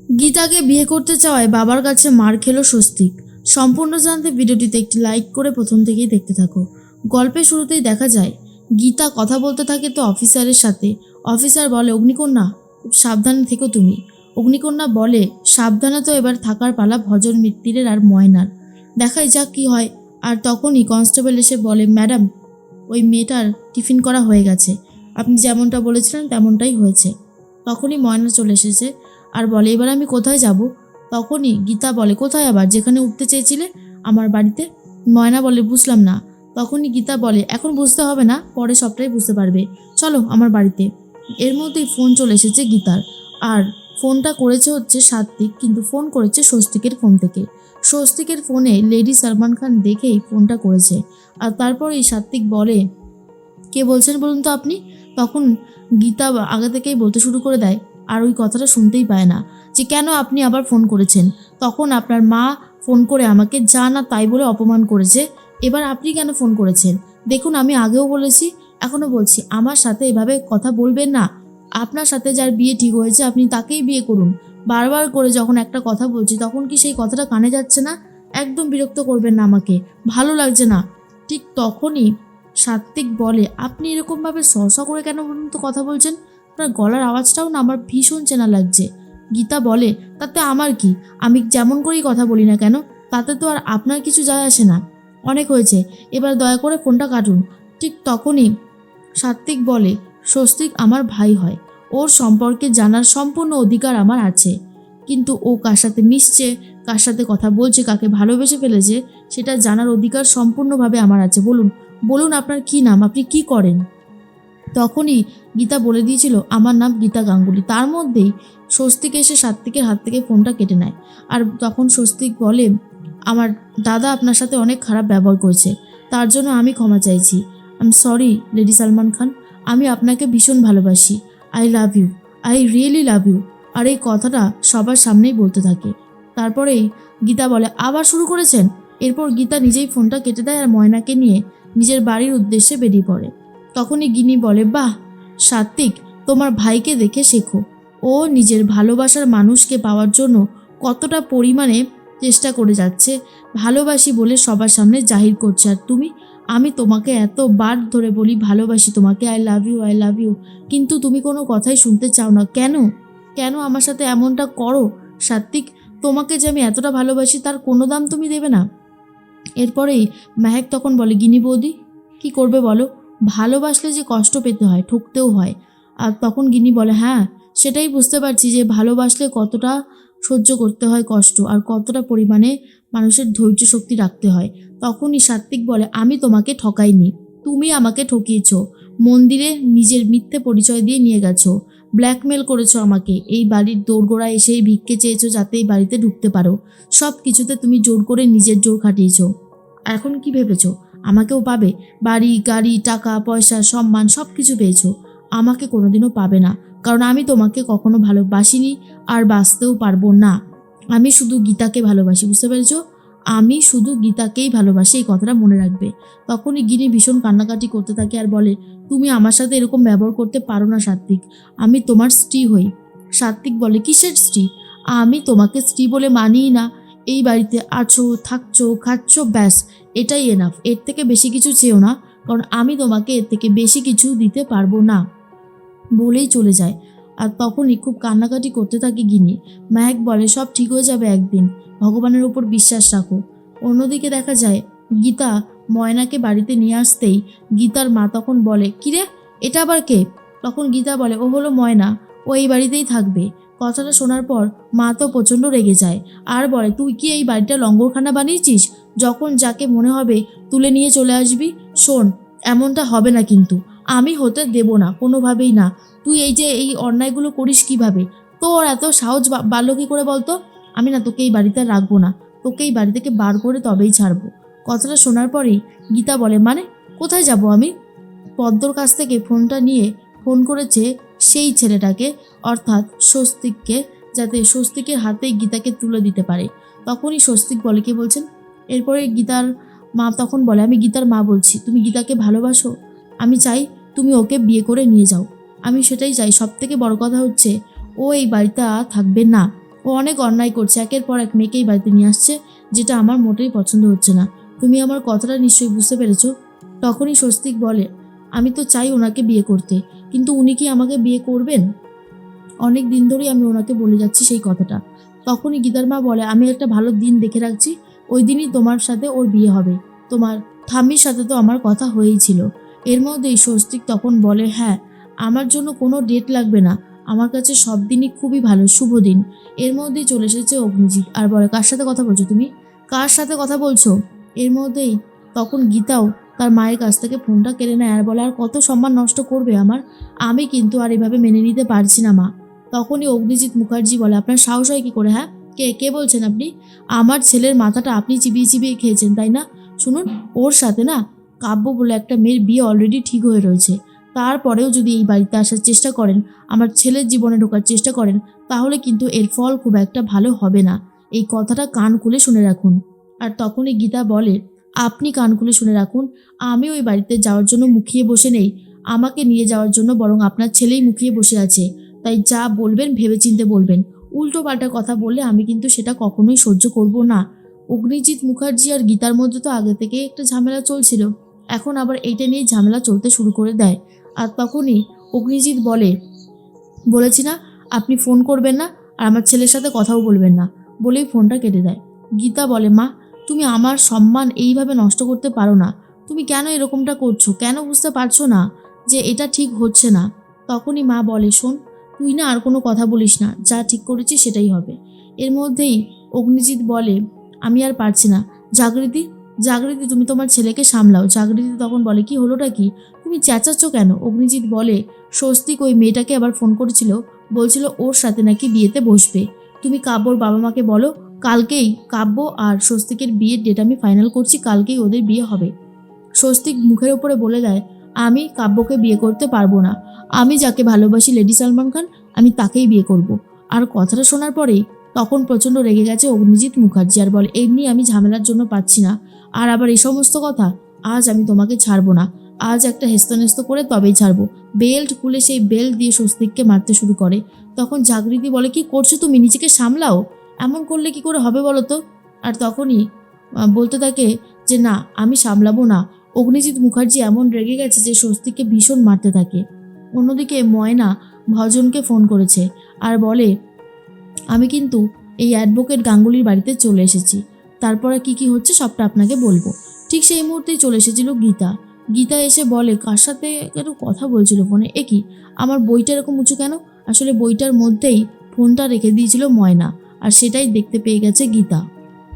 গীতাকে বিয়ে করতে চাওয়ায় বাবার কাছে মার খেলো স্বস্তিক। সম্পূর্ণ জানতে ভিডিওটিতে একটি লাইক করে প্রথম থেকেই দেখতে থাকো। গল্পের শুরুতেই দেখা যায় গীতা কথা বলতে থাকে তো অফিসারের সাথে। অফিসার বলে, অগ্নিকন্যা খুব সাবধানে থেকো তুমি। অগ্নিকন্যা বলে, সাবধানে তো এবার থাকার পালা ভজন মিত্তিরের আর ময়নার, দেখাই যাক কি হয়। আর তখনই কনস্টেবল এসে বলে, ম্যাডাম ওই মেয়েটার টিফিন করা হয়ে গেছে, আপনি যেমনটা বলেছিলেন তেমনটাই হয়েছে। তখনই ময়না চলে এসেছে আর বলে, এবার আমি কোথায় যাব? তখনই গীতা বলে, কোথায় আবার? যেখানে উঠতে চেয়েছিলে, আমার বাড়িতে। ময়না বলে, বুঝলাম না। তখনই গীতা বলে, এখন বুঝতে হবে না, পরে সবটাই বুঝতে পারবে, চলো আমার বাড়িতে। এর মধ্যেই ফোন চলে এসেছে গীতার। আর ফোনটা করেছে হচ্ছে সাত্বিক, কিন্তু ফোন করেছে স্বস্তিকের ফোন থেকে। স্বস্তিকের ফোনে লেডি সালমান খান দেখেই ফোনটা করেছে। আর তারপরেই সাত্বিক বলে, কে বলছেন বলুন তো আপনি? তখন গীতা আগে থেকেই বলতে শুরু করে দেয়, আর ওই কথাটা শুনতেই পায় না, যে কেন আপনি আবার ফোন করেছেন? তখন আপনার মা ফোন করে আমাকে যা না তাই বলে অপমান করেছে, এবার আপনি কেন ফোন করেছেন? দেখুন, আমি আগেও বলেছি, এখনও বলছি, আমার সাথে এভাবে কথা বলবেন না। আপনার সাথে যার বিয়ে ঠিক হয়েছে আপনি তাকেই বিয়ে করুন। বারবার করে যখন একটা কথা বলছি তখন কি সেই কথাটা কানে যাচ্ছে না? একদম বিরক্ত করবেন না আমাকে, ভালো লাগছে না। ঠিক তখনই সাত্বিক বলে, আপনি এরকমভাবে করে কেন বলুন তো কথা বলছেন? আপনার গলার আওয়াজটাও না আমার ভীষণ চেনা লাগছে। গীতা বলে, তাতে আমার কি? আমি যেমন করেই কথা বলি না কেন, তাতে তো আর আপনার কিছু যায় আসে না। অনেক হয়েছে, এবার দয়া করে ফোনটা কাটুন। ঠিক তখনই সাত্বিক বলে, স্বস্তিক আমার ভাই হয়, ওর সম্পর্কে জানার সম্পূর্ণ অধিকার আমার আছে, কিন্তু ও কার সাথে মিশছে, কার সাথে কথা বলছে, কাকে ভালোবেসে ফেলেছে, সেটা জানার অধিকার সম্পূর্ণভাবে আমার আছে। বলুন, বলুন আপনার কি নাম, আপনি কি করেন? তখনই গীতা বলে দিয়েছিল, আমার নাম গীতা গাঙ্গুলি। তার মধ্যেই স্বস্তিক এসে সাত্বিকের হাত থেকে ফোনটা কেটে নেয়। আর তখন স্বস্তিক বলে, আমার দাদা আপনার সাথে অনেক খারাপ ব্যবহার করেছে, তার জন্য আমি ক্ষমা চাইছি। I am sorry lady Salman Khan, আমি আপনাকে ভীষণ ভালোবাসি। I love you, I really love you. আর এই কথাটা সবার সামনেই বলতে থাকে। তারপরেই গীতা বলে, আবার শুরু করেছেন? এরপর গীতা নিজেই ফোনটা কেটে দেয় আর ময়নাকে নিয়ে নিজের বাড়ির উদ্দেশ্যে বেরিয়ে পড়ে। তখনই গিনি বলে, বাহ সাত্বিক, তোমার ভাইকে দেখে শেখো। ও নিজের ভালোবাসার মানুষকে পাওয়ার জন্য কতটা পরিমাণে চেষ্টা করে যাচ্ছে, ভালোবাসি বলে সবার সামনে জাহির করছে। আর তুমি, আমি তোমাকে এতবার ধরে বলি ভালোবাসি তোমাকে, I love you, I love you, কিন্তু তুমি কোনো কথাই শুনতে চাও না। কেন? কেন আমার সাথে এমনটা করো সাত্বিক? তোমাকে যে আমি এতটা ভালোবাসি তার কোনো দাম তুমি দেবে না? এরপরেই মেহেক তখন বলে, গিনি বৌদি কি করবে বলো? ভালোবাসলে যে কষ্ট পেতে হয়, ঠকতেও হয়। আর তখন গিনি বলে, হ্যাঁ সেটাই বুঝতে পারছি যে ভালোবাসলে কতটা সহ্য করতে হয় কষ্ট, আর কতটা পরিমাণে মানুষের ধৈর্য শক্তি রাখতে হয়। তখনই সাত্বিক বলে, আমি তোমাকে ঠকাইনি, তুমি আমাকে ঠকিয়েছ। মন্দিরে নিজের মিথ্যে পরিচয় দিয়ে নিয়ে গেছো, ব্ল্যাকমেল করেছো আমাকে, এই বাড়ির দোরগোড়ায় এসে ভিক্ষে চেয়েছো যাতে এই বাড়িতে ঢুকতে পারো। সব কিছুতে তুমি জোর করে নিজের জোর খাটিয়েছো। এখন কি ভেবেছো আমাকেও পাবে? বাড়ি গাড়ি টাকা পয়সা সম্মান সব কিছু পেয়েছো, আমাকে কোনোদিনও পাবে না, কারণ আমি তোমাকে কখনো ভালোবাসিনি আর বাঁচতেও পারবো না। আমি শুধু গীতাকে ভালোবাসি, বুঝতে পেরেছো? আমি শুধু গীতাকেই ভালোবাসি, এই কথাটা মনে রাখবে। তখনই গিনি ভীষণ কান্নাকাটি করতে থাকে আর বলে, তুমি আমার সাথে এরকম ব্যবহার করতে পারো না সাত্বিক, আমি তোমার স্ত্রী হই। সাত্বিক বলে, কিসের স্ত্রী? আমি তোমাকে স্ত্রী বলে মানিই না। এই বাড়িতে আছো, থাকছো, খাচ্ছো, ব্যাস এটাই এনাফ, এর থেকে বেশি কিছু চেও না, কারণ আমি তোমাকে এর থেকে বেশি কিছু দিতে পারবো না, বলেই চলে যায়। আর তখনই খুব কান্নাকাটি করতে থাকে গিনি। মেহেক বলে, সব ঠিক হয়ে যাবে একদিন, ভগবানের উপর বিশ্বাস রাখো। অন্যদিকে দেখা যায় গীতা ময়নাকে বাড়িতে নিয়ে আসতেই গীতার মা তখন বলে, কিরে এটা আবার কে? তখন গীতা বলে, ও হলো ময়না, ও এই বাড়িতেই থাকবে। কথাটা শোনার পর মা তো প্রচণ্ড রেগে যায় আর বলে, তুই কি এই বাড়িটা লঙ্গরখানা বানিয়েছিস? যখন যাকে মনে হবে তুলে নিয়ে চলে আসবি। শোন, এমনটা হবে না কিন্তু, আমি হতে দেব না, কোনোভাবেই না। তুই এই অন্যায়গুলো করিস কিভাবে? তোর এত সাহস বাড়লো কি করে বলতো? আমি না তোকে এই বাড়িতে রাখবো না, তোকে এই বাড়ি থেকে বার করে তবেই ছাড়বো। কথাটা শোনার পরেই গীতা বলে, মানে কোথায় যাব আমি? পদ্মর কাছ থেকে ফোনটা নিয়ে ফোন করেছে সেই ছেলেটাকে, অর্থাৎ স্বস্তিককে, যাতে স্বস্তিকের হাতেই গীতাকে তুলে দিতে পারে। তখনই স্বস্তিক বলে, কে বলছেন? এরপরে গীতার মা তখন বলে, আমি গীতার মা বলছি, তুমি গীতাকে ভালোবাসো? আমি চাই তুমি ওকে বিয়ে করে নিয়ে যাও, আমি সেটাই চাই। সব থেকে বড় কথা হচ্ছে ও এই বাড়িতে থাকবে না, ও অনেক অন্যায় করছে, একের পর এক মেয়েকেই বাড়িতে নিয়ে আসছে, যেটা আমার মোটেই পছন্দ হচ্ছে না। তুমি আমার কথাটা নিশ্চয়ই বুঝতে পেরেছো। তখনই স্বস্তিক বলে, আমি তো চাই ওনাকে বিয়ে করতে, কিন্তু উনি কি আমাকে বিয়ে করবেন? অনেক দিন ধরেই আমি ওনাকে বলে যাচ্ছি সেই কথাটা। তখনই গীতার মা বলে, আমি একটা ভালো দিন দেখে রাখছি, ওই দিনই তোমার সাথে ওর বিয়ে হবে। তোমার ঠাম্মির সাথে তো আমার কথা হয়েই ছিল। এর মধ্যেই স্বস্তিক তখন বলে, হ্যাঁ, আমার জন্য কোনো ডেট লাগবে না, আমার কাছে সব দিনই খুবই ভালো, শুভ দিন। এর মধ্যেই চলে এসেছে অগ্নিজিৎ আর বলে, কার সাথে কথা বলছো তুমি, কার সাথে কথা বলছো? এর মধ্যেই তখন গীতাও তার মায়ের কাছ থেকে ফোনটা কেড়ে নেয় আর বলে, আর কত সম্মান নষ্ট করবে আমার, আমি কিন্তু আর এভাবে মেনে নিতে পারছি না মা। তখনই অগ্নিজিৎ মুখার্জি বলে, আপনার সাহস হয় কী করে, হ্যাঁ? কে কে বলছেন আপনি? আমার ছেলের মাথাটা আপনি চিবিয়ে চিবিয়ে খেয়েছেন, তাই না? শুনুন, ওর সাথে না কাব্য বলে একটা মেয়ের বিয়ে অলরেডি ঠিক হয়ে রয়েছে। তারপরেও যদি এই বাড়িতে আসার চেষ্টা করেন, আমার ছেলের জীবনে ঢোকার চেষ্টা করেন, তাহলে কিন্তু এর ফল খুব একটা ভালো হবে না। এই কথাটা কান খুলে শুনে রাখুন। আর তখনই গীতা বলে, আপনি কান খুলে শুনে রাখুন, আমি ওই বাড়িতে যাওয়ার জন্য মুখিয়ে বসে নেই, আমাকে নিয়ে যাওয়ার জন্য বরং আপনার ছেলেই মুখিয়ে বসে আছে। তাই যা বলবেন ভেবেচিন্তে বলবেন, উল্টো পাল্টা কথা বললে আমি কিন্তু সেটা কখনোই সহ্য করব না। অগ্নিজিৎ মুখার্জি আর গীতার মধ্যে তো আগে থেকেই একটা ঝামেলা চলছিল, এখন আবার এইটা নিয়ে ঝামেলা চলতে শুরু করে দেয়। আর তখনই অগ্নিজিৎ বলেছি না আপনি ফোন করবেন না, আর আমার ছেলের সাথে কথাও বলবেন না, বলেই ফোনটা কেটে দেয়। গীতা বলে, মা, তুমি আমার সম্মান এইভাবে নষ্ট করতে পারো না, তুমি কেন এরকমটা করছো, কেন বুঝতে পারছো না যে এটা ঠিক হচ্ছে না? তখনই মা বলে, শোন, তুই না আর কোনো কথা বলিস না, যা ঠিক করেছিস সেটাই হবে। এর মধ্যেই অগ্নিজিৎ বলে, আমি আর পারছি না, জাগৃতি, জাগৃতি তুমি তোমার ছেলেকে সামলাও। জাগৃতি তখন বলে, কি হলোটা কি, তুমি চেঁচাচ্ছ কেন? অগ্নিজিৎ বলে, স্বস্তিক ওই মেয়েটাকে আবার ফোন করেছিল, বলছিল ওর সাথে নাকি বিয়েতে বসবে। তুমি কাব্যর বাবা মাকে বলো, কালকেই কাব্য আর স্বস্তিকের বিয়ের ডেট আমি ফাইনাল করছি, কালকেই ওদের বিয়ে হবে। স্বস্তিক মুখের ওপরে বলে দেয়, আমি কাব্যকে বিয়ে করতে পারবো না, আমি যাকে ভালোবাসি লেডি সালমান খান, আমি তাকেই বিয়ে করব। আর কথাটা শোনার পরেই তখন প্রচণ্ড রেগে গেছে অগ্নিজিৎ মুখার্জি আর বলে, এমনি আমি ঝামেলার জন্য পাচ্ছি না, আর আবার এই সমস্ত কথা, আজ আমি তোমাকে ছাড়বো না, আজ একটা হেস্তনেস্ত করে তবেই ছাড়বো। বেল্ট খুলে সেই বেল্ট দিয়ে স্বস্তিককে মারতে শুরু করে। তখন জাগৃতি বলে, কি করছো তুমি, নিজেকে সামলাও, এমন করলে কি করে হবে বলো তো? আর তখনই বলতে থাকে যে, না, আমি সামলাবো না। অগ্নিজিৎ মুখার্জি এমন রেগে গেছে যে স্বস্তিককে ভীষণ মারতে থাকে। অন্যদিকে ময়না ভজনকে ফোন করেছে আর বলে, আমি কিন্তু এই অ্যাডভোকেট গাঙ্গুলির বাড়িতে চলে এসেছি, তারপরে কি কি হচ্ছে সবটা আপনাকে বলবো। ঠিক সেই মুহূর্তেই চলে এসেছিল গীতা। গীতা এসে বলে, কার সাথে কেন কথা বলছিল ফোনে, এ কি, আমার বইটা এরকম উঁচু কেন? আসলে বইটার মধ্যেই ফোনটা রেখে দিয়েছিল ময়না, আর সেটাই দেখতে পেয়ে গেছে গীতা।